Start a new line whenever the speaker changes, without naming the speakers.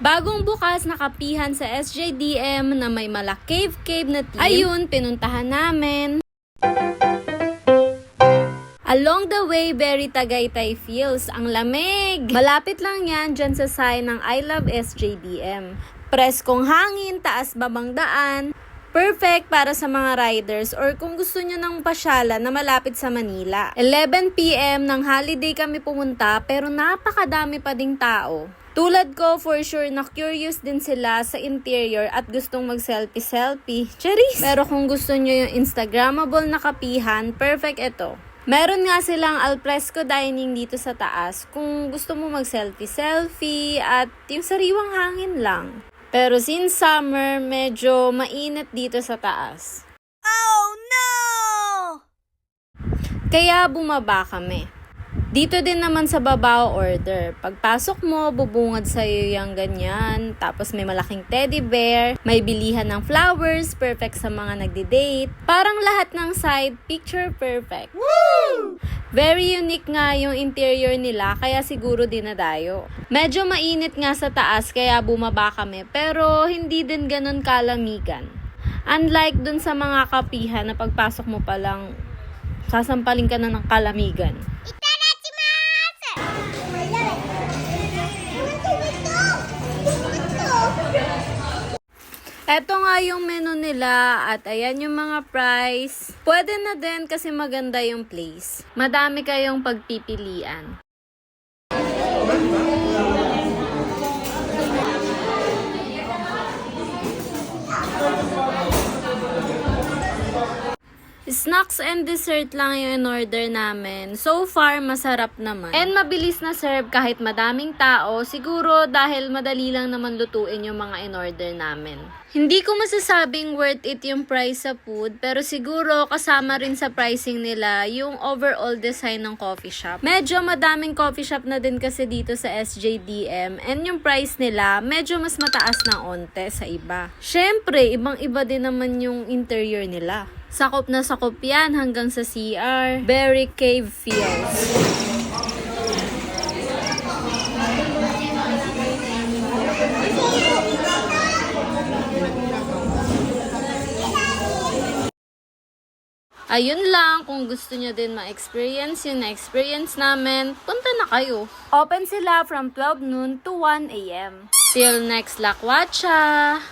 Bagong bukas na kapihan sa SJDM na may mala cave na team. Ayun, pinuntahan namin. Along the way, very Tagaytay feels. Ang lamig! Malapit lang yan dyan sa sign ng I Love SJDM. Preskong hangin, taas babang daan. Perfect para sa mga riders or kung gusto nyo ng pasyalan na malapit sa Manila. 11 PM ng holiday kami pumunta pero napakadami pa ding tao. Tulad ko, for sure na curious din sila sa interior at gustong mag-selfie. Charis! Pero kung gusto nyo yung Instagrammable na kapihan, perfect ito. Meron nga silang alfresco dining dito sa taas kung gusto mo mag-selfie at yung sariwang hangin lang. Pero since summer, medyo mainit dito sa taas.
Oh no!
Kaya bumaba kami. Dito din naman sa baba order. Pagpasok mo, bubungad sa'yo yung ganyan. Tapos may malaking teddy bear. May bilihan ng flowers. Perfect sa mga nagdi-date. Parang lahat ng side, picture perfect.
Woo!
Very unique nga yung interior nila. Kaya siguro dinadayo. Medyo mainit nga sa taas kaya bumaba kami. Pero hindi din ganun kalamigan. Unlike dun sa mga kapihan na pagpasok mo palang sasampalin ka na ng kalamigan. Eto nga yung menu nila at ayan yung mga price. Pwede na din kasi maganda yung place. Madami kayong pagpipilian. Snacks and dessert lang yung in-order namin. So far, masarap naman. And mabilis na serve kahit madaming tao. Siguro dahil madali lang naman lutuin yung mga in-order namin. Hindi ko masasabing worth it yung price sa food. Pero siguro kasama rin sa pricing nila yung overall design ng coffee shop. Medyo madaming coffee shop na din kasi dito sa SJDM. And yung price nila, medyo mas mataas na onte sa iba. Syempre, ibang-iba din naman yung interior nila. Sakop na sakop yan hanggang sa CR. Very cave feels. Ayun lang, kung gusto nyo din ma-experience yung na-experience namin, punta na kayo. Open sila from 12 noon to 1 AM. Till next Lakwatsa!